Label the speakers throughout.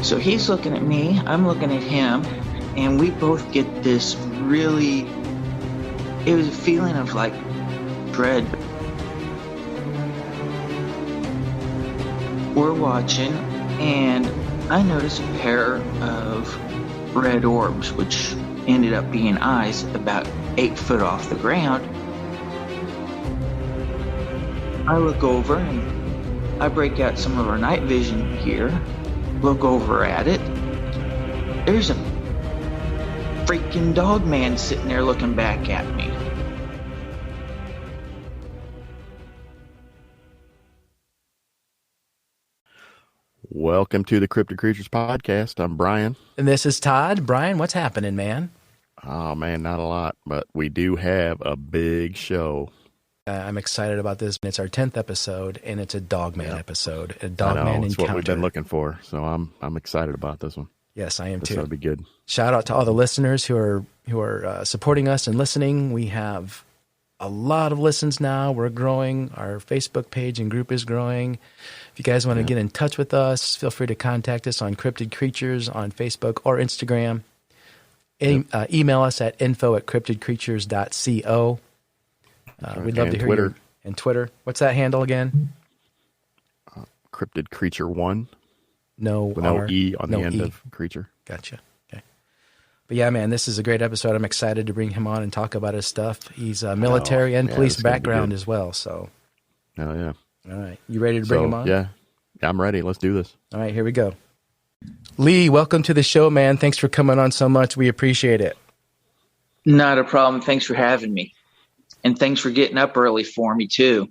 Speaker 1: So he's looking at me, I'm looking at him, and we both get this really, it was a feeling of like dread. We're watching, and I notice a pair of red orbs, which ended up being eyes about 8 foot off the ground. I look over and I break out some of our night vision gear, look over at it. There's a freaking Dogman sitting there looking back at me.
Speaker 2: Welcome to the Cryptid Creatures Podcast. I'm Brian.
Speaker 3: And this is Todd. Brian, what's happening, man?
Speaker 2: Oh, man, not a lot, but we do have a big show.
Speaker 3: I'm excited about this. It's our 10th episode, and it's a Dogman episode. A Dogman encounter.
Speaker 2: It's what we've been looking for, so I'm excited about this one.
Speaker 3: Yes, I am too.
Speaker 2: This will be good.
Speaker 3: Shout out to all the listeners who are supporting us and listening. We have a lot of listens now. We're growing. Our Facebook page and group is growing. If you guys want to get in touch with us, feel free to contact us on Cryptid Creatures on Facebook or Instagram. Email us at info@cryptidcreatures.co. We'd love to hear
Speaker 2: Twitter.
Speaker 3: you. And Twitter. What's that handle again?
Speaker 2: Cryptid Creature 1.
Speaker 3: No
Speaker 2: E on the end of creature.
Speaker 3: Gotcha. Okay. But yeah, man, this is a great episode. I'm excited to bring him on and talk about his stuff. He's a military and police background as well. So.
Speaker 2: Oh, yeah.
Speaker 3: All right. You ready to bring him on?
Speaker 2: Yeah, I'm ready. Let's do this.
Speaker 3: All right, here we go. Lee, welcome to the show, man. Thanks for coming on so much. We appreciate it.
Speaker 1: Not a problem. Thanks for having me. And thanks for getting up early for me, too.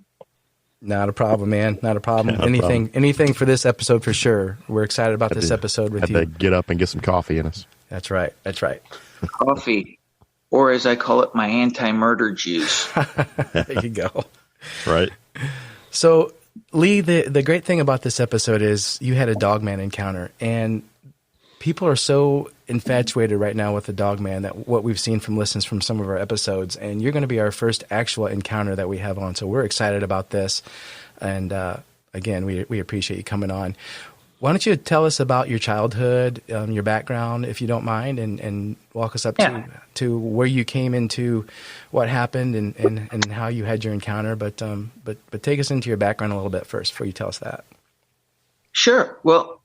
Speaker 3: Not a problem, man. Not a problem. Anything for this episode for sure. We're excited about this episode with you.
Speaker 2: Had to get up and get some coffee in us.
Speaker 3: That's right.
Speaker 1: Coffee, or as I call it, my anti-murder juice.
Speaker 3: There you go.
Speaker 2: Right.
Speaker 3: So, Lee, the great thing about this episode is you had a Dogman encounter, and people are so infatuated right now with the Dogman that what we've seen from listens from some of our episodes, and you're going to be our first actual encounter that we have on. So we're excited about this, and again, we appreciate you coming on. Why don't you tell us about your childhood, your background, if you don't mind, and walk us up to where you came into what happened and how you had your encounter. But take us into your background a little bit first before you tell us that.
Speaker 1: Sure. Well,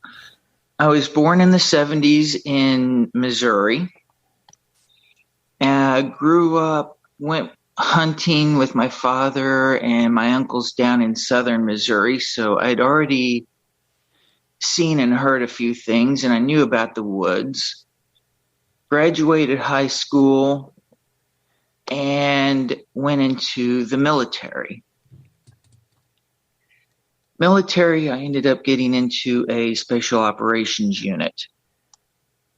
Speaker 1: I was born in the 70s in Missouri. And I grew up, went hunting with my father and my uncles down in southern Missouri. So I'd already seen and heard a few things, and I knew about the woods. Graduated high school and went into the military. I ended up getting into a special operations unit,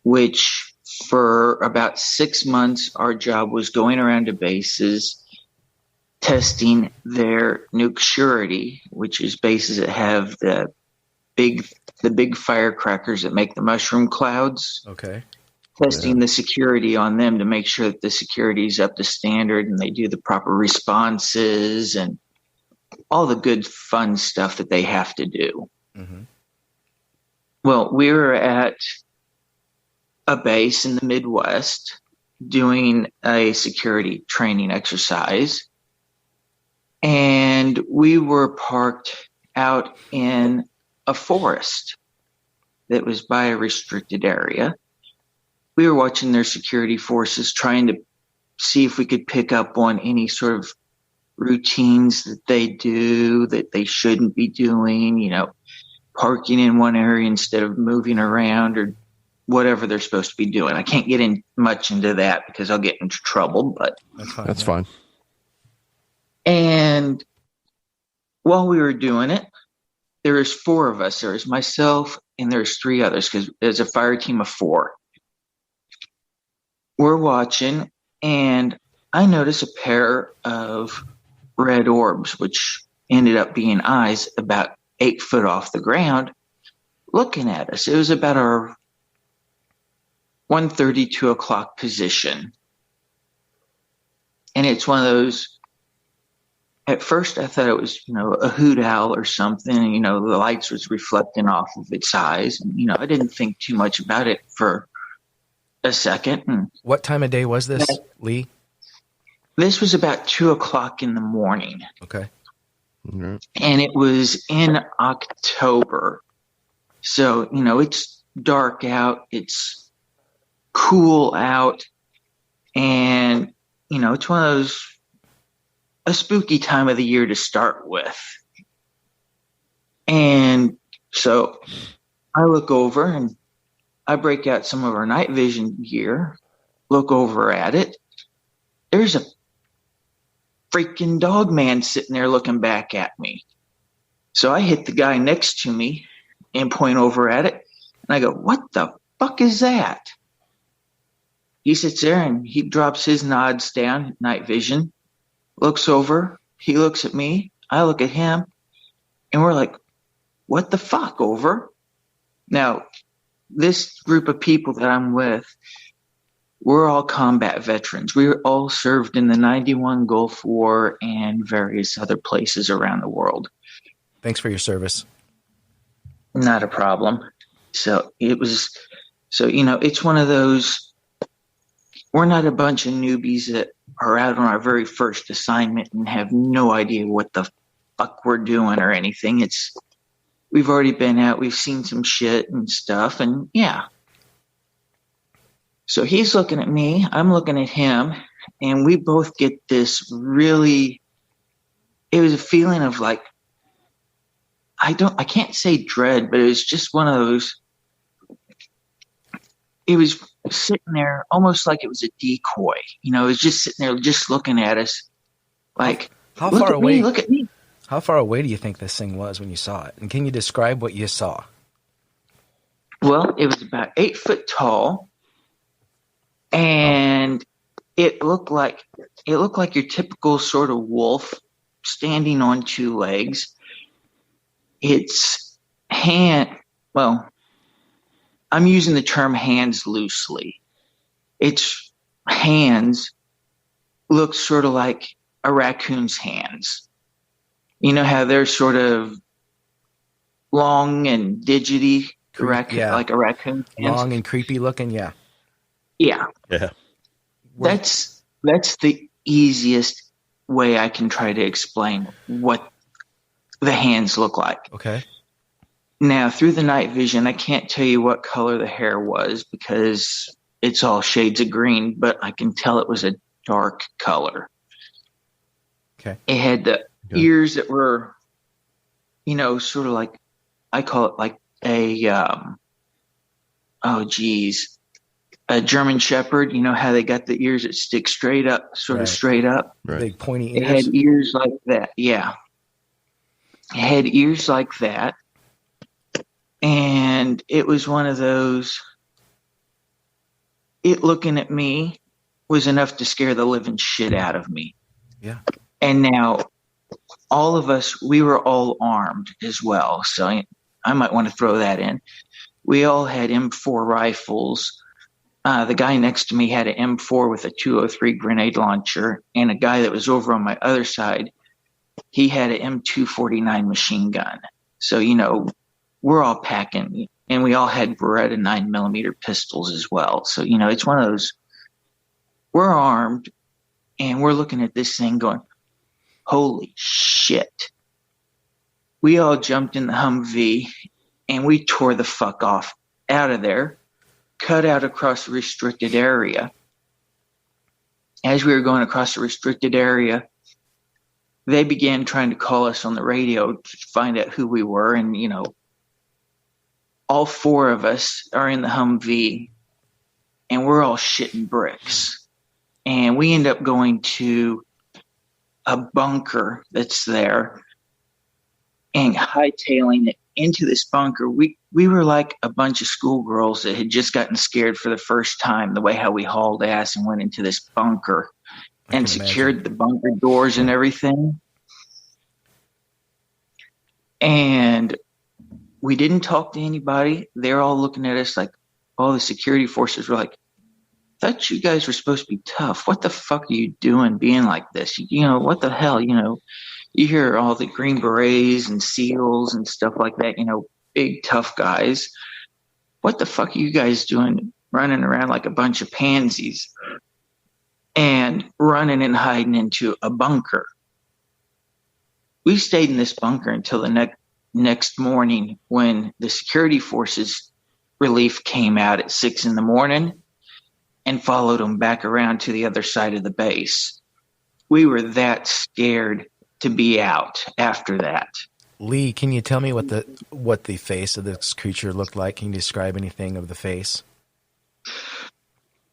Speaker 1: which for about 6 months, our job was going around to bases, testing their nuke surety, which is bases that have the big firecrackers that make the mushroom clouds.
Speaker 3: Okay.
Speaker 1: Testing the security on them to make sure that the security is up to standard and they do the proper responses and all the good fun stuff that they have to do. Mm-hmm. Well, we were at a base in the Midwest doing a security training exercise, and we were parked out in a forest that was by a restricted area. We were watching their security forces trying to see if we could pick up on any sort of routines that they do that they shouldn't be doing, parking in one area instead of moving around or whatever they're supposed to be doing. I can't get in much into that because I'll get into trouble, but
Speaker 2: that's fine.
Speaker 1: And while we were doing it, there was 4 of us. There was myself and there's 3 others because there's a fire team of 4. We're watching, and I notice a pair of red orbs, which ended up being eyes about 8 foot off the ground, looking at us. It was about our 1:30, 2 o'clock position. And it's one of those, at at first I thought it was, a hoot owl or something. The lights was reflecting off of its eyes. And, I didn't think too much about it for a second. And
Speaker 3: What time of day was this, Lee?
Speaker 1: this was about 2:00 in the morning.
Speaker 3: Okay.
Speaker 2: Mm-hmm.
Speaker 1: And it was in October. So, it's dark out. It's cool out. And, it's one of those, a spooky time of the year to start with. And so I look over and I break out some of our night vision gear, look over at it. There's a freaking Dogman sitting there looking back at me. So I hit the guy next to me and point over at it. And I go, what the fuck is that? He sits there and he drops his nods down, night vision, looks over. He looks at me. I look at him. And we're like, what the fuck, over? Now, this group of people that I'm with, we're all combat veterans. We all served in the 91 Gulf War and various other places around the world.
Speaker 3: Thanks for your service.
Speaker 1: Not a problem. So it's one of those, we're not a bunch of newbies that are out on our very first assignment and have no idea what the fuck we're doing or anything. We've already been out, we've seen some shit and stuff, and yeah. So he's looking at me, I'm looking at him, and we both get this really, it was a feeling of like, I can't say dread, but it was just one of those, it was sitting there almost like it was a decoy. It was just sitting there just looking at us like,
Speaker 3: How far away?
Speaker 1: Look at me.
Speaker 3: How far away do you think this thing was when you saw it? And can you describe what you saw?
Speaker 1: Well, it was about 8 foot tall, and it looked like your typical sort of wolf standing on two legs. Its hand, well, I'm using the term hands loosely. Its hands look sort of like a raccoon's hands. You know how they're sort of long and digity,
Speaker 3: Yeah.
Speaker 1: like a raccoon.
Speaker 3: Long and creepy looking, yeah.
Speaker 1: Yeah.
Speaker 2: Yeah.
Speaker 1: That's the easiest way I can try to explain what the hands look like.
Speaker 3: Okay.
Speaker 1: Now, through the night vision, I can't tell you what color the hair was because it's all shades of green, but I can tell it was a dark color.
Speaker 3: Okay.
Speaker 1: It had the ears that were, sort of like, I call it like a, a German Shepherd. You know how they got the ears that stick straight up, sort of straight up?
Speaker 2: Right.
Speaker 3: Big pointy
Speaker 1: It
Speaker 3: ears.
Speaker 1: had ears like that, yeah. It had ears like that. And it was one of those, it looking at me was enough to scare the living shit out of me.
Speaker 3: Yeah.
Speaker 1: And now all of us, we were all armed as well. So I might want to throw that in. We all had M4 rifles. The guy next to me had an M4 with a 203 grenade launcher. And a guy that was over on my other side, he had an M249 machine gun. So, we're all packing, and we all had Beretta 9mm pistols as well. So, it's one of those, we're armed, and we're looking at this thing going, holy shit. We all jumped in the Humvee, and we tore the fuck off out of there, cut out across the restricted area. As we were going across the restricted area, they began trying to call us on the radio to find out who we were, and, all four of us are in the Humvee, and we're all shitting bricks. And we end up going to a bunker that's there and hightailing it into this bunker. We were like a bunch of schoolgirls that had just gotten scared for the first time, the way how we hauled ass and went into this bunker and secured the bunker doors and everything. And we didn't talk to anybody. They're all looking at us like, all the security forces were like, I thought you guys were supposed to be tough. What the fuck are you doing being like this? What the hell, you hear all the Green Berets and SEALs and stuff like that, big tough guys. What the fuck are you guys doing running around like a bunch of pansies and running and hiding into a bunker? We stayed in this bunker until the next morning when the security forces relief came out at 6 a.m. and followed them back around to the other side of the base. We were that scared to be out after that.
Speaker 3: Lee, can you tell me what the face of this creature looked like? Can you describe anything of the face?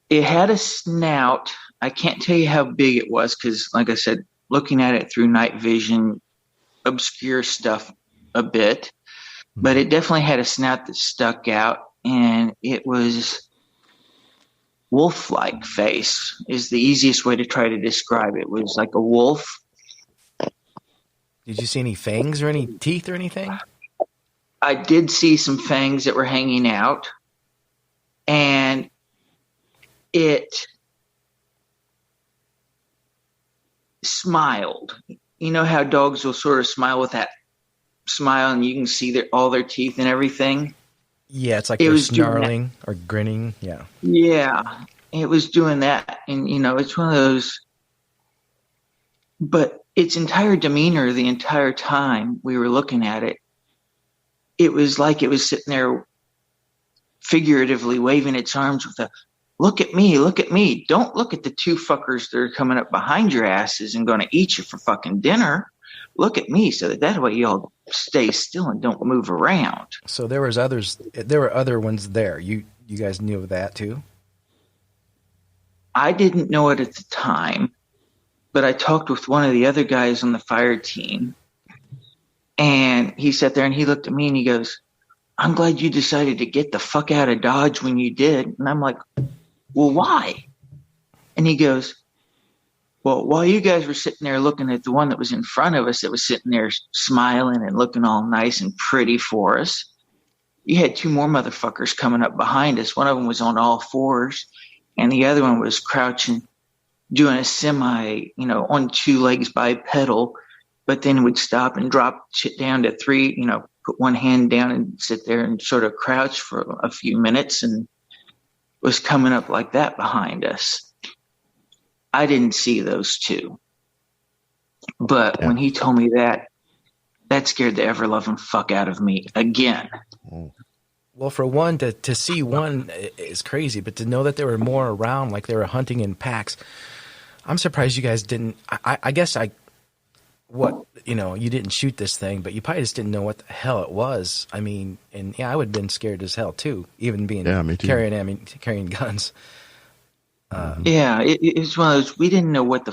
Speaker 1: It had a snout. I can't tell you how big it was because, like I said, looking at it through night vision obscure stuff a bit, but it definitely had a snout that stuck out, and it was wolf-like face is the easiest way to try to describe it. It was like a wolf.
Speaker 3: Did you see any fangs or any teeth or anything?
Speaker 1: I did see some fangs that were hanging out, and it smiled. You know how dogs will sort of smile with that smile and you can see all their teeth and everything?
Speaker 3: Yeah, it's like they're snarling or grinning. Yeah.
Speaker 1: Yeah, it was doing that. And, it's one of those. But its entire demeanor the entire time we were looking at it, it was like it was sitting there figuratively waving its arms with a, look at me, look at me. Don't look at the two fuckers that are coming up behind your asses and going to eat you for fucking dinner. Look at me so that way y'all stay still and don't move around.
Speaker 3: So there were other ones there. You guys knew of that too?
Speaker 1: I didn't know it at the time, but I talked with one of the other guys on the fire team, and he sat there and he looked at me and he goes, I'm glad you decided to get the fuck out of Dodge when you did. And I'm like, well, why? And he goes, well, while you guys were sitting there looking at the one that was in front of us that was sitting there smiling and looking all nice and pretty for us, you had two more motherfuckers coming up behind us. One of them was on all fours, and the other one was crouching, doing a semi, on two legs bipedal, but then would stop and drop shit down to three, put one hand down and sit there and sort of crouch for a few minutes and was coming up like that behind us. I didn't see those two. But when he told me that scared the ever-loving fuck out of me again.
Speaker 3: Well, for one, to see one is crazy, but to know that there were more around, like they were hunting in packs, I'm surprised you guys didn't. I guess you didn't shoot this thing, but you probably just didn't know what the hell it was. I mean, and I would have been scared as hell too, even being
Speaker 2: me too.
Speaker 3: carrying guns.
Speaker 1: It was one of those, we didn't know what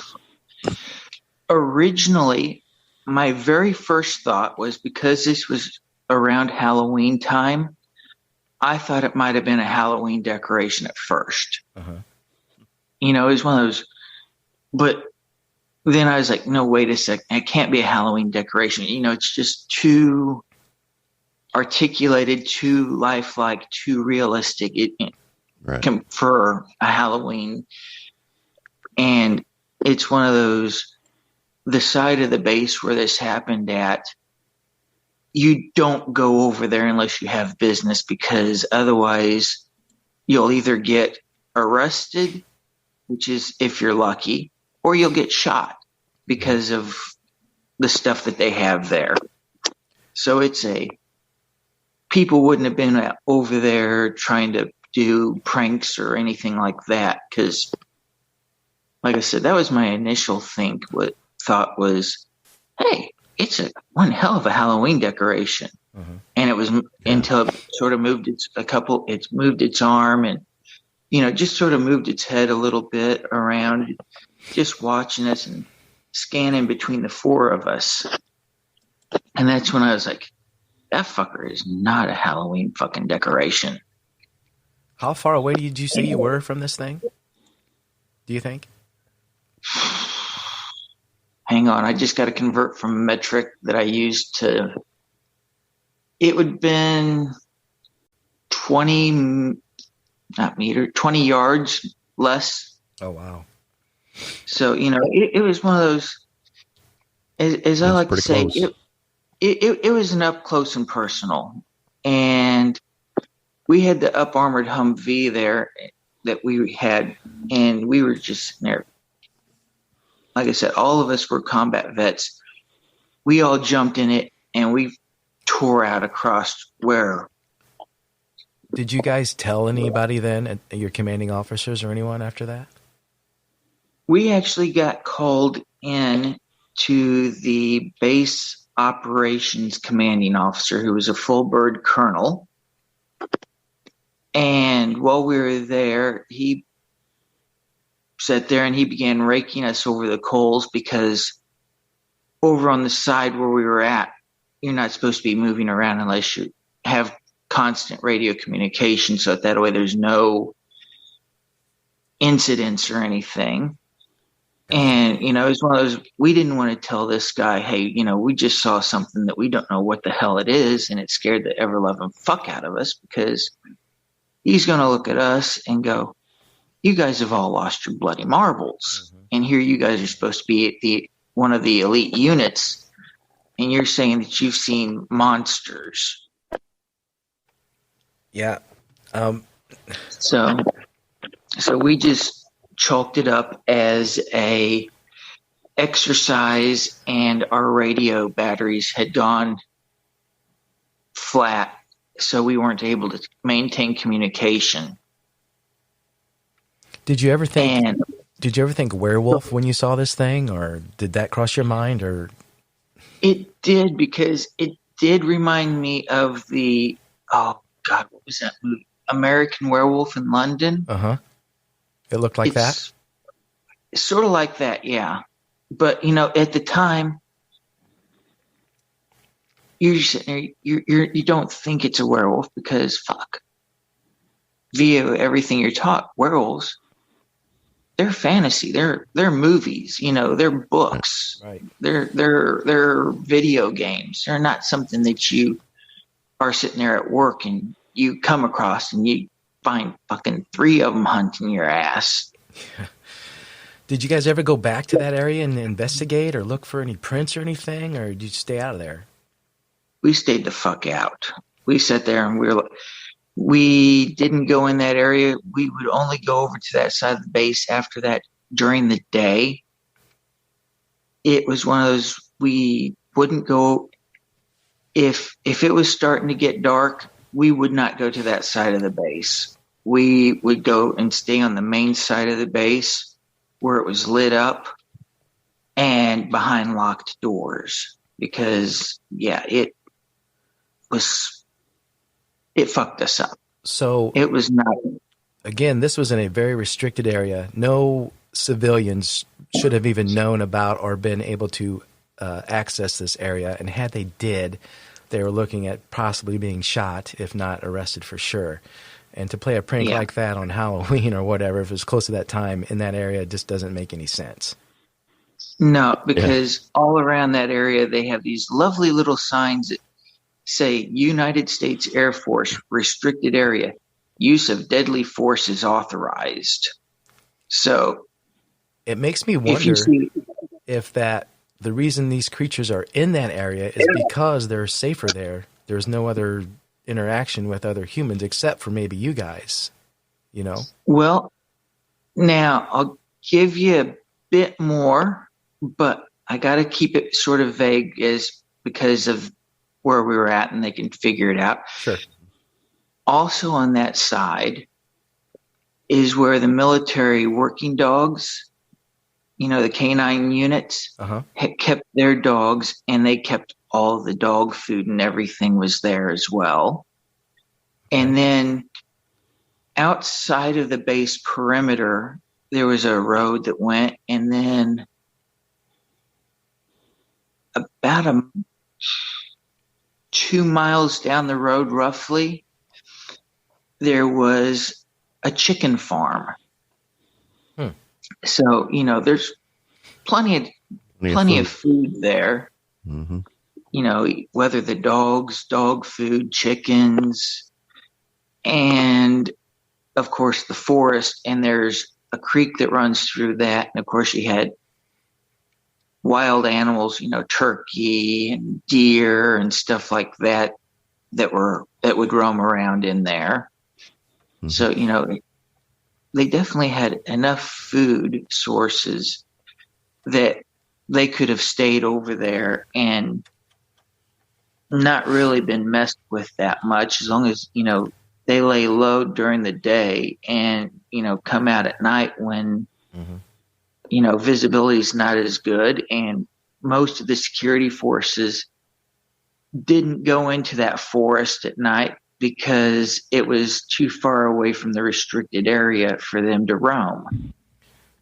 Speaker 1: originally, my very first thought was, because this was around Halloween time, I thought it might have been a Halloween decoration at first. It was one of those, but then I was like, no, wait a second. It can't be a Halloween decoration. It's just too articulated, too lifelike, too realistic. For a Halloween. And it's one of those, the side of the base where this happened at, you don't go over there unless you have business, because otherwise you'll either get arrested, which is if you're lucky, or you'll get shot because of the stuff that they have there. So people wouldn't have been over there trying to do pranks or anything like that, because, like I said, that was my initial thought was, hey, it's one hell of a Halloween decoration. And it was until it sort of moved it moved its arm and just sort of moved its head a little bit around, just watching us and scanning between the four of us. And that's when I was like, that fucker is not a Halloween fucking decoration.
Speaker 3: How far away did you say you were from this thing? Do you think?
Speaker 1: Hang on, I just got to convert from a metric that I used to. It would have been 20 yards less.
Speaker 3: Oh, wow.
Speaker 1: So, it was one of those. as I
Speaker 2: It's
Speaker 1: like to
Speaker 2: pretty
Speaker 1: say,
Speaker 2: close.
Speaker 1: it was an up close and personal. And we had the up armored Humvee there that we had, and we were just sitting there. Like I said, all of us were combat vets. We all jumped in it and we tore out across where.
Speaker 3: Did you guys tell anybody then, your commanding officers or anyone after that?
Speaker 1: We actually got called in to the base operations commanding officer, who was a full bird colonel. And while we were there, he sat there and he began raking us over the coals, because over on the side where we were at, you're not supposed to be moving around unless you have constant radio communication, so that way there's no incidents or anything. And, it's one of those, we didn't want to tell this guy, hey, we just saw something that we don't know what the hell it is, and it scared the ever-loving fuck out of us, because he's going to look at us and go, you guys have all lost your bloody marbles. Mm-hmm. And here you guys are supposed to be at one of the elite units, and you're saying that you've seen monsters.
Speaker 3: Yeah.
Speaker 1: So we just chalked it up as a exercise, and our radio batteries had gone flat, so we weren't able to maintain communication.
Speaker 3: Did you ever think werewolf when you saw this thing, or did that cross your mind? Or
Speaker 1: it did, because it did remind me of the what was that movie? American Werewolf in London.
Speaker 3: It looked like that.
Speaker 1: It's sort of like that, yeah. But at the time, you don't think it's a werewolf, because fuck, via everything you're taught, werewolves, they're fantasy, they're movies, they're books,
Speaker 3: right?
Speaker 1: They're video games. They're not something that you are sitting there at work and you come across and you find fucking 3 of them hunting your ass.
Speaker 3: Did you guys ever go back to that area and investigate or look for any prints or anything, or did you stay out of there?
Speaker 1: We stayed the fuck out. We sat there and we didn't go in that area. We would only go over to that side of the base after that during the day. It was one of those, we wouldn't go. If it was starting to get dark, we would not go to that side of the base. We would go and stay on the main side of the base where it was lit up and behind locked doors, because it fucked us up.
Speaker 3: So
Speaker 1: it was not.
Speaker 3: Again, this was in a very restricted area. No civilians should have even known about or been able to access this area. And had they did, they were looking at possibly being shot, if not arrested for sure. And to play a prank like that on Halloween or whatever, if it was close to that time in that area, just doesn't make any sense.
Speaker 1: No, because all around that area, they have these lovely little signs that say United States Air Force restricted area, use of deadly force is authorized. So
Speaker 3: it makes me wonder if the reason these creatures are in that area is because they're safer there. There's no other interaction with other humans except for maybe you guys, Well,
Speaker 1: now I'll give you a bit more, but I got to keep it sort of vague because of where we were at, and they can figure it out.
Speaker 3: Sure.
Speaker 1: Also on that side is where the military working dogs, the canine units, had kept their dogs, and they kept all the dog food and everything was there as well. And then outside of the base perimeter, there was a road that went, and then about 2 miles down the road, roughly, there was a chicken farm. So, there's plenty of food there.
Speaker 2: Mm-hmm.
Speaker 1: Whether the dogs, dog food, chickens, and of course the forest, and there's a creek that runs through that. And of course you had wild animals, turkey and deer and stuff like that would roam around in there.
Speaker 2: Mhm.
Speaker 1: So, they definitely had enough food sources that they could have stayed over there and not really been messed with that much, as long as, they lay low during the day and, come out at night when, visibility is not as good. And most of the security forces didn't go into that forest at night because it was too far away from the restricted area for them to roam.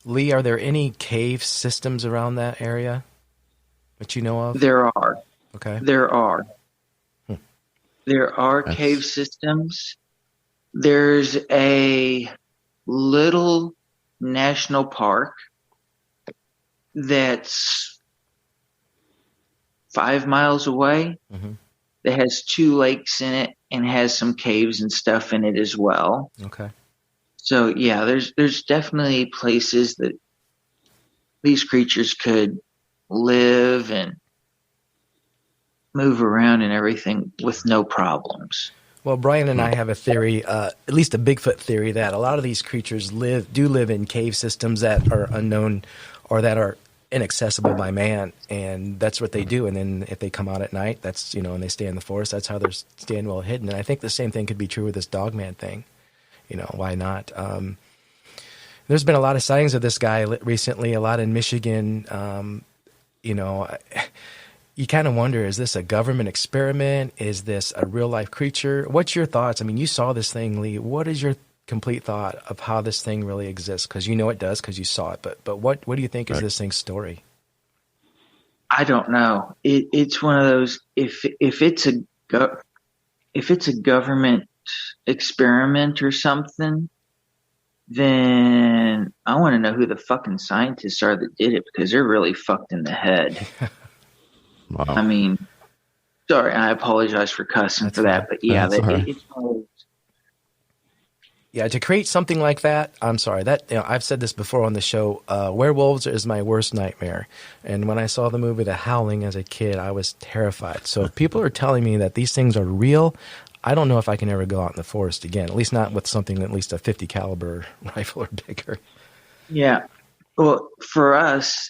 Speaker 3: Lee, are there any cave systems around that area that you know of?
Speaker 1: There are.
Speaker 3: Okay.
Speaker 1: There are. There are
Speaker 2: That's-
Speaker 1: cave systems. There's a little national park that's 5 miles away that has 2 lakes in it and has some caves and stuff in it as well.
Speaker 3: Okay.
Speaker 1: So yeah, there's definitely places that these creatures could live and move around and everything with no problems.
Speaker 3: Well, Brian and I have a theory, at least a Bigfoot theory, that a lot of these creatures do live in cave systems that are unknown or that are inaccessible by man, and that's what they do. And then if they come out at night, that's, and they stay in the forest, that's how they're staying well hidden. And I think the same thing could be true with this Dogman thing. Why not? There's been a lot of sightings of this guy recently, a lot in Michigan. You kind of wonder, is this a government experiment? Is this a real life creature? What's your thoughts? I mean, you saw this thing, Lee. What is your complete thought of how this thing really exists? Because it does, because you saw it. But what do you think is this thing's story?
Speaker 1: I don't know. It's one of those. If it's a government experiment or something, then I want to know who the fucking scientists are that did it, because they're really fucked in the head.
Speaker 2: Wow.
Speaker 1: I mean, sorry, I apologize for cussing
Speaker 3: That's
Speaker 1: for that,
Speaker 2: fine.
Speaker 1: but yeah,
Speaker 2: That's all right.
Speaker 1: it's one of those.
Speaker 3: Yeah, to create something like that, I'm sorry. I've said this before on the show. Werewolves is my worst nightmare. And when I saw the movie The Howling as a kid, I was terrified. So if people are telling me that these things are real, I don't know if I can ever go out in the forest again. At least not with something at least a 50 caliber rifle or bigger.
Speaker 1: Yeah. Well, for us,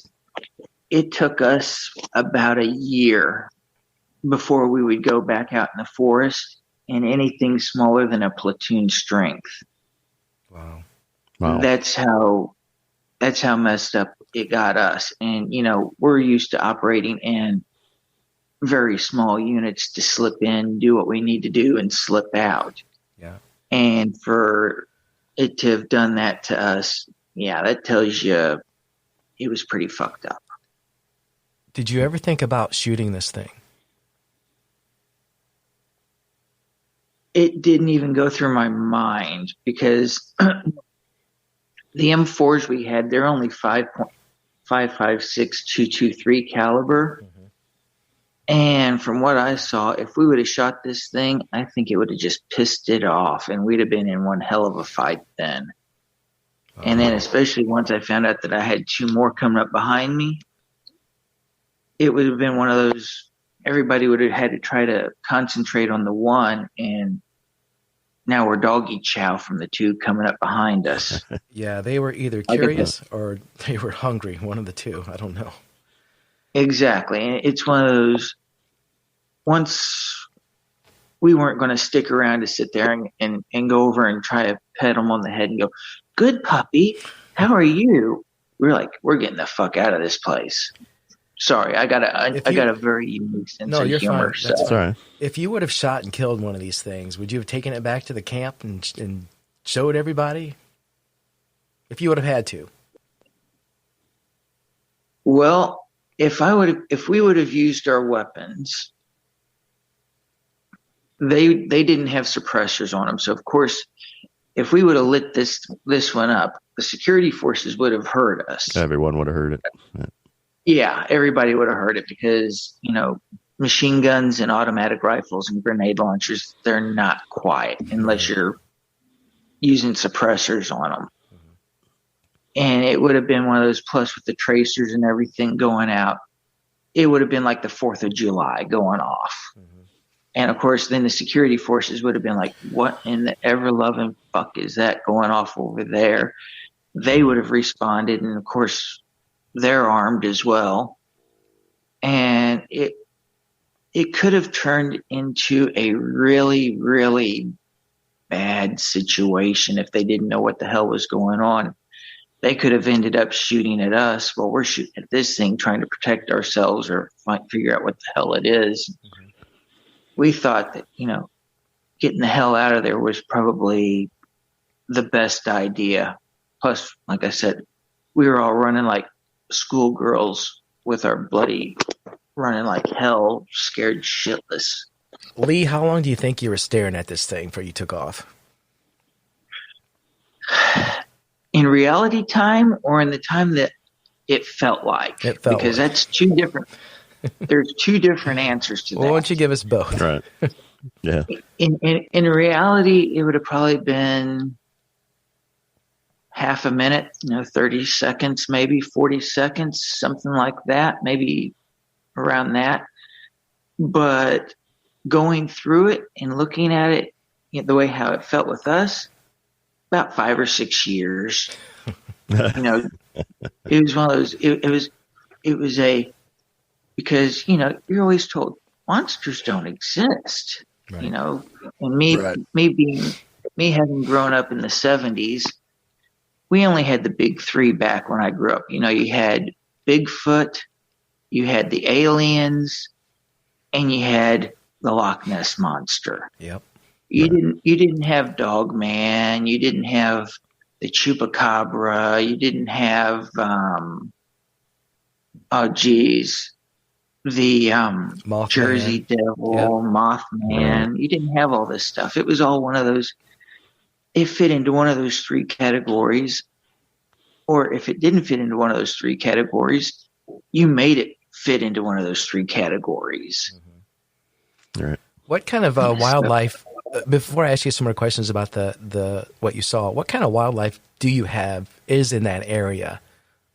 Speaker 1: it took us about a year before we would go back out in the forest, and anything smaller than a platoon strength.
Speaker 3: Wow.
Speaker 1: That's how messed up it got us. And, we're used to operating in very small units to slip in, do what we need to do, and slip out.
Speaker 3: Yeah.
Speaker 1: And for it to have done that to us, yeah, that tells you it was pretty fucked up.
Speaker 3: Did you ever think about shooting this thing?
Speaker 1: It didn't even go through my mind, because the M4s we had, they're only 5.556 223 caliber. And from what I saw, if we would have shot this thing, I think it would have just pissed it off, and we'd have been in one hell of a fight then. And then, especially once I found out that I had 2 more coming up behind me, it would have been one of those, everybody would have had to try to concentrate on the one, and now we're doggy chow from the 2 coming up behind us.
Speaker 3: Yeah, they were either curious or they were hungry, one of the two. I don't know.
Speaker 1: Exactly. And it's one of those, once we weren't going to stick around to sit there and go over and try to pet them on the head and go, "Good puppy, how are you?" We're like, we're getting the fuck out of this place. Sorry, I got a very unique sense of humor.
Speaker 3: Fine.
Speaker 1: So.
Speaker 2: Sorry.
Speaker 3: If you would have shot and killed one of these things, would you have taken it back to the camp and showed everybody? If you would have had to.
Speaker 1: Well, if we would have used our weapons, they didn't have suppressors on them. So of course, if we would have lit this one up, the security forces would have heard us.
Speaker 2: Everyone would have heard it.
Speaker 1: Yeah, everybody would have heard it, because, machine guns and automatic rifles and grenade launchers, they're not quiet unless you're using suppressors on them. and it would have been one of those, plus with the tracers and everything going out, it would have been like the 4th of July going off. Mm-hmm. And of course, then the security forces would have been like, what in the ever loving fuck is that going off over there? They would have responded. And of course, they're armed as well. And it could have turned into a really, really bad situation if they didn't know what the hell was going on. They could have ended up shooting at us while we're shooting at this thing, trying to protect ourselves or figure out what the hell it is. Mm-hmm. We thought that, getting the hell out of there was probably the best idea. Plus, like I said, we were all running like schoolgirls with our bloody running like hell, scared shitless.
Speaker 3: Lee, how long do you think you were staring at this thing before you took off?
Speaker 1: In reality time, or in the time that it felt like? Because that's two different. There's two different answers to that.
Speaker 3: Well, why don't you give us both?
Speaker 2: Right. Yeah.
Speaker 1: In reality, it would have probably been half a minute, 30 seconds, maybe 40 seconds, something like that, maybe around that. But going through it and looking at it, the way how it felt with us, about 5 or 6 years. It was one of those. It was because you're always told monsters don't exist. Right. And me having grown up in the 70s, we only had the big three back when I grew up. You had Bigfoot, you had the aliens, and you had the Loch Ness Monster.
Speaker 3: Yep.
Speaker 1: You didn't have Dogman. You didn't have the Chupacabra. You didn't have the Mothman. Jersey Devil, yep. Mothman. You didn't have all this stuff. It was all one of those. It fit into one of those three categories, or if it didn't fit into one of those three categories, you made it fit into one of those three categories.
Speaker 2: Mm-hmm. Right.
Speaker 3: What kind of wildlife? Before I ask you some more questions about the what you saw, what kind of wildlife do you have is in that area?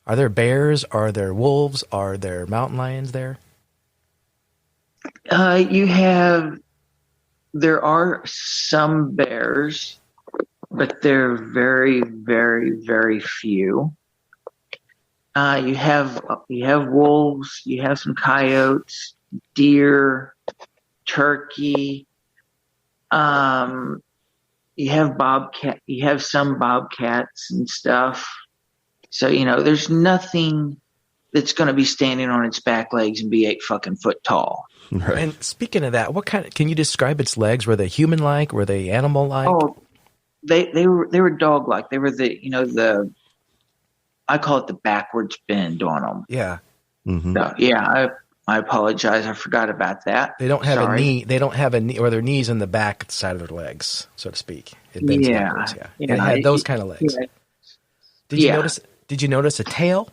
Speaker 3: Are there bears? Are there wolves? Are there mountain lions there?
Speaker 1: There are some bears, but they're very, very, very few. You have wolves, you have some coyotes, deer, turkey. You have some bobcats and stuff. So, there's nothing that's going to be standing on its back legs and be 8 fucking foot tall.
Speaker 3: Right. And speaking of that, can you describe its legs? Were they human-like? Were they animal-like?
Speaker 1: Oh, they were dog-like. They were I call it the backwards bend on them.
Speaker 3: Yeah.
Speaker 2: Mm-hmm.
Speaker 1: So, yeah, I apologize. I forgot about that.
Speaker 3: They don't have a knee. They don't have a knee, or their knees on the back side of their legs, so to speak. It bends backwards. Yeah. It had those kind of legs. Yeah. Did you notice a tail?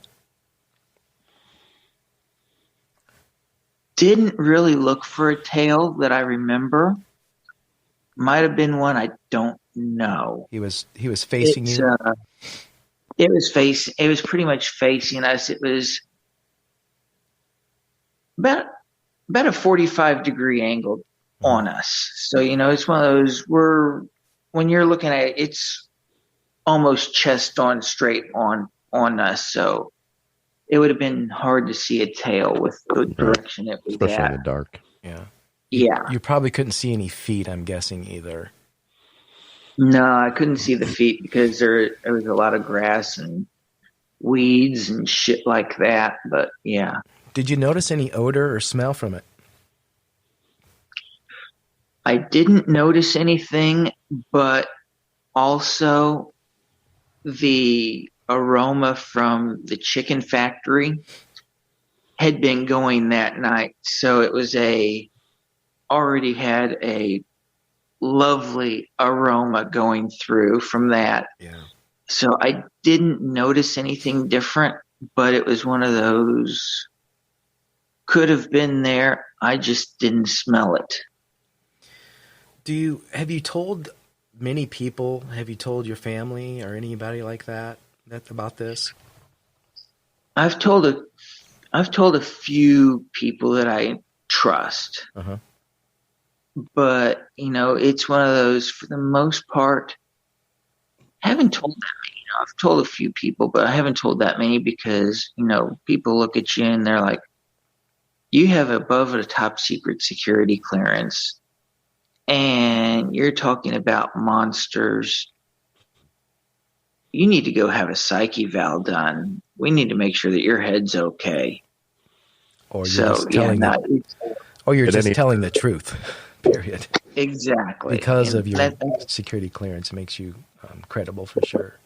Speaker 1: Didn't really look for a tail that I remember. Might have been one, I don't know.
Speaker 3: He was facing you.
Speaker 1: It was pretty much facing us. It was about a 45-degree angle on us. So, it's one of those when you're looking at it, it's almost chest on straight on us. So it would have been hard to see a tail with the direction it was
Speaker 2: especially
Speaker 1: at.
Speaker 2: in the dark.
Speaker 3: Yeah.
Speaker 1: Yeah.
Speaker 3: You probably couldn't see any feet, I'm guessing, either.
Speaker 1: No, I couldn't see the feet because there was a lot of grass and weeds and shit like that. But yeah.
Speaker 3: Did you notice any odor or smell from it?
Speaker 1: I didn't notice anything, but also the aroma from the chicken factory had been going that night. So it was already had a lovely aroma going through from that.
Speaker 3: Yeah.
Speaker 1: So I didn't notice anything different, but it was one of those could have been there. I just didn't smell it.
Speaker 3: Have you told many people? Have you told your family or anybody like that? That's about this.
Speaker 1: I've told a few people that I trust,
Speaker 3: Uh-huh.
Speaker 1: but it's one of those. For the most part, I haven't told that many. I've told a few people, but I haven't told that many because people look at you and they're like, "You have above the top secret security clearance, and you're talking about monsters. You need to go have a psych eval done. We need to make sure that your head's okay."
Speaker 3: Or you're just telling telling the truth. Period.
Speaker 1: Exactly.
Speaker 3: Because of your security clearance makes you credible for sure.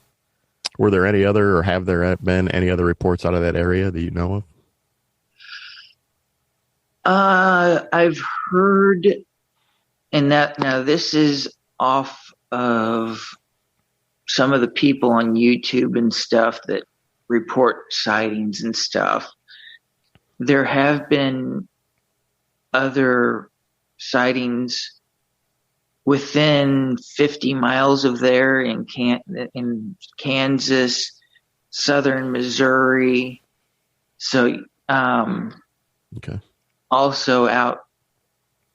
Speaker 2: Were there any other, or have there been any other reports out of that area that you know of?
Speaker 1: I've heard, and that now this is off of some of the people on YouTube and stuff that report sightings and stuff. There have been other sightings within 50 miles of there in Kansas, southern Missouri. So,
Speaker 2: okay.
Speaker 1: Also out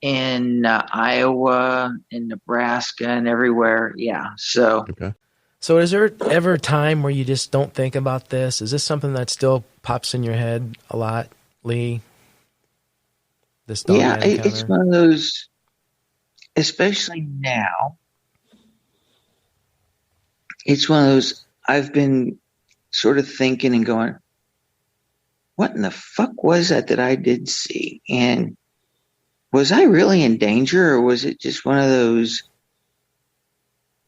Speaker 1: in Iowa and Nebraska and everywhere. Yeah. So,
Speaker 2: okay.
Speaker 3: So is there ever a time where you just don't think about this? Is this something that still pops in your head a lot, Lee? This Dogman encounter?
Speaker 1: It's one of those, especially now, it's one of those, I've been sort of thinking and going, what in the fuck was that I did see? And was I really in danger, or was it just one of those,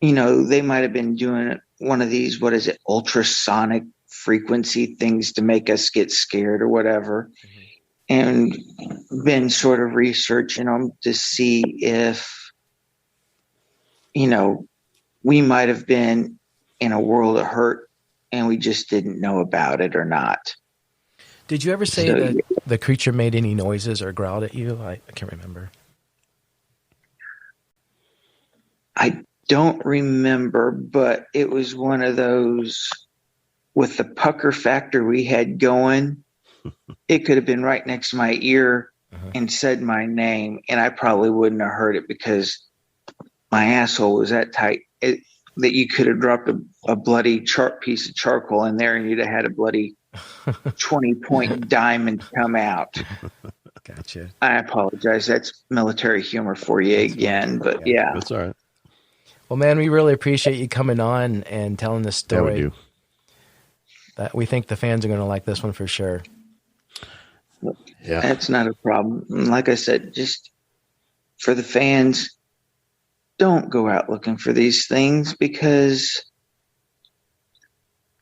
Speaker 1: they might have been doing one of these, what is it, ultrasonic frequency things to make us get scared or whatever. And been sort of researching them to see if, we might have been in a world of hurt and we just didn't know about it or not.
Speaker 3: Did you ever say that the creature made any noises or growled at you? I can't remember.
Speaker 1: I don't remember, but it was one of those with the pucker factor we had going. It could have been right next to my ear and said my name, and I probably wouldn't have heard it because my asshole was that tight that you could have dropped a bloody piece of charcoal in there and you'd have had a bloody 20-point diamond come out.
Speaker 3: Gotcha.
Speaker 1: I apologize. That's military humor for you again, but yeah.
Speaker 2: That's all right.
Speaker 3: Well, man, we really appreciate you coming on and telling this story.
Speaker 2: Yeah, we do.
Speaker 3: That we think the fans are going to like this one for sure.
Speaker 1: Yeah, that's not a problem. Like I said, just for the fans, don't go out looking for these things because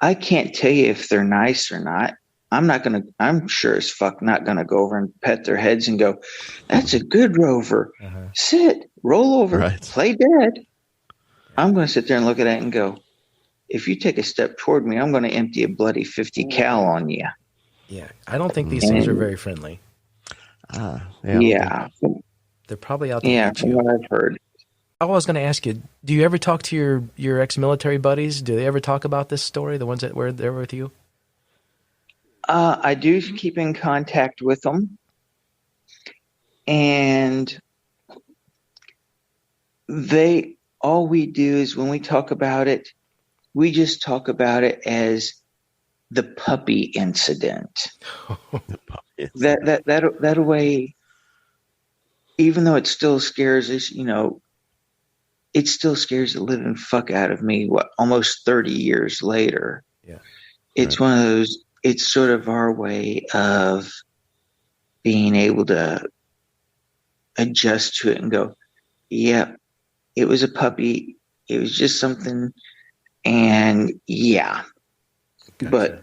Speaker 1: I can't tell you if they're nice or not. I'm sure as fuck not going to go over and pet their heads and go, that's a good rover. Sit, roll over, play dead. I'm going to sit there and look at it and go, if you take a step toward me, I'm going to empty a bloody 50 cal on you.
Speaker 3: Yeah, I don't think these things are very friendly.
Speaker 1: Yeah.
Speaker 3: They're probably out there.
Speaker 1: Yeah, from what I've heard.
Speaker 3: I was going to ask you, do you ever talk to your ex-military buddies? Do they ever talk about this story, the ones that were there with you?
Speaker 1: I do keep in contact with them. And all we do is when we talk about it, we just talk about it as the puppy incident. That way, even though it still scares us, it still scares the living fuck out of me. Almost 30 years later.
Speaker 3: Yeah,
Speaker 1: it's one of those. It's sort of our way of being able to adjust to it and go, yeah, it was a puppy. It was just something. And yeah. Gotcha.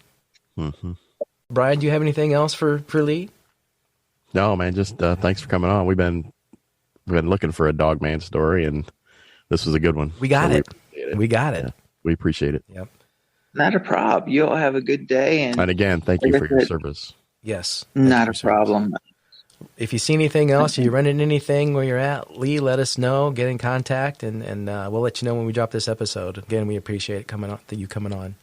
Speaker 1: But
Speaker 3: Brian, do you have anything else for Lee?
Speaker 2: No, man, just thanks for coming on. We've been looking for a Dogman story, and this was a good one.
Speaker 3: We got it. We got it.
Speaker 2: Yeah, we appreciate it.
Speaker 3: Yep.
Speaker 1: Not a problem. You all have a good day. And
Speaker 2: again, thank you for your service.
Speaker 3: Yes.
Speaker 1: Not a problem.
Speaker 3: If you see anything else, or you run into anything where you're at, Lee, let us know. Get in contact, and we'll let you know when we drop this episode. Again, we appreciate you coming on.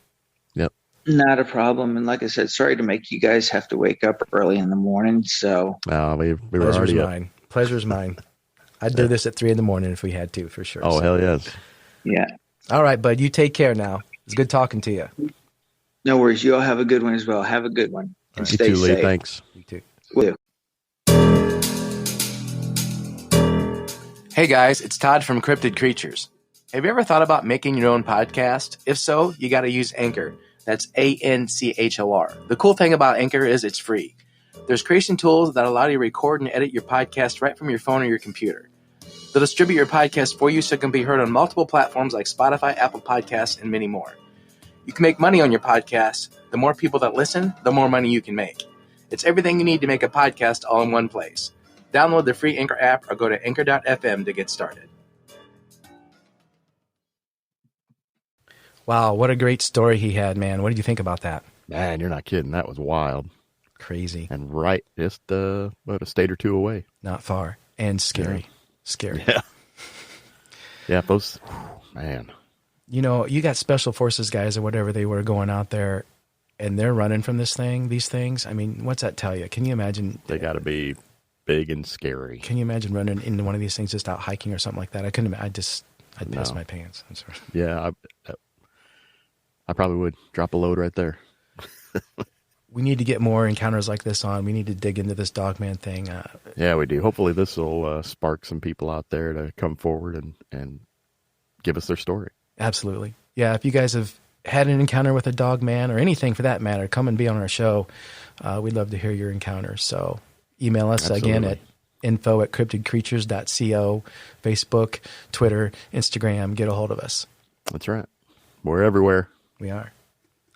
Speaker 2: Yep.
Speaker 1: Not a problem. And like I said, sorry to make you guys have to wake up early in the morning. So
Speaker 2: No, we were
Speaker 3: Pleasure's
Speaker 2: already up.
Speaker 3: mine. Pleasure's mine. I'd do this at 3 a.m. if we had to, for sure.
Speaker 2: Oh,
Speaker 3: So.
Speaker 2: hell yes.
Speaker 1: yeah,
Speaker 3: All right, bud. You take care now. It's good talking to you.
Speaker 1: no worries. You all have a good one as well. Have a good one and
Speaker 2: You
Speaker 1: stay
Speaker 2: too, Lee.
Speaker 1: safe.
Speaker 2: Thanks.
Speaker 3: You too.
Speaker 1: Will do.
Speaker 3: Hey guys, it's Todd from Cryptid Creatures. Have you ever thought about making your own podcast? If so, you got to use Anchor. That's Anchor. The cool thing about Anchor is it's free. There's creation tools that allow you to record and edit your podcast right from your phone or your computer. They'll distribute your podcast for you so it can be heard on multiple platforms like Spotify, Apple Podcasts, and many more. You can make money on your podcast. The more people that listen, the more money you can make. It's everything you need to make a podcast all in one place. Download the free Anchor app or go to anchor.fm to get started. Wow, what a great story he had, man. What did you think about that?
Speaker 2: Man, you're not kidding. That was wild.
Speaker 3: Crazy.
Speaker 2: And right, just a state or two away.
Speaker 3: Not far. And scary.
Speaker 2: Yeah.
Speaker 3: Scary.
Speaker 2: Yeah. Yeah, those, man.
Speaker 3: You know, you got special forces guys or whatever they were going out there, and they're running from these things. I mean, what's that tell you? Can you imagine?
Speaker 2: They got to be big and scary.
Speaker 3: Can you imagine running into one of these things just out hiking or something like that? I couldn't. I'd piss my pants. I'm sorry.
Speaker 2: Yeah, I probably would drop a load right there.
Speaker 3: We need to get more encounters like this on. We need to dig into this Dogman thing.
Speaker 2: Yeah, we do. Hopefully this will spark some people out there to come forward and give us their story.
Speaker 3: Absolutely. Yeah, if you guys have had an encounter with a Dogman or anything for that matter, come and be on our show. We'd love to hear your encounters. So email us again at info@cryptidcreatures.co, Facebook, Twitter, Instagram. Get a hold of us.
Speaker 2: That's right. We're everywhere.
Speaker 3: We are.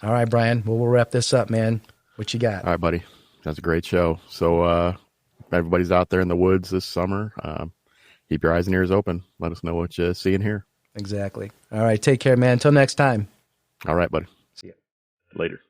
Speaker 3: All right, Brian. Well, we'll wrap this up, man. What you got?
Speaker 2: All right, buddy. That's a great show. So everybody's out there in the woods this summer. Keep your eyes and ears open. Let us know what you see and hear.
Speaker 3: Exactly. All right. Take care, man. Until next time.
Speaker 2: All right, buddy.
Speaker 3: See ya.
Speaker 2: Later.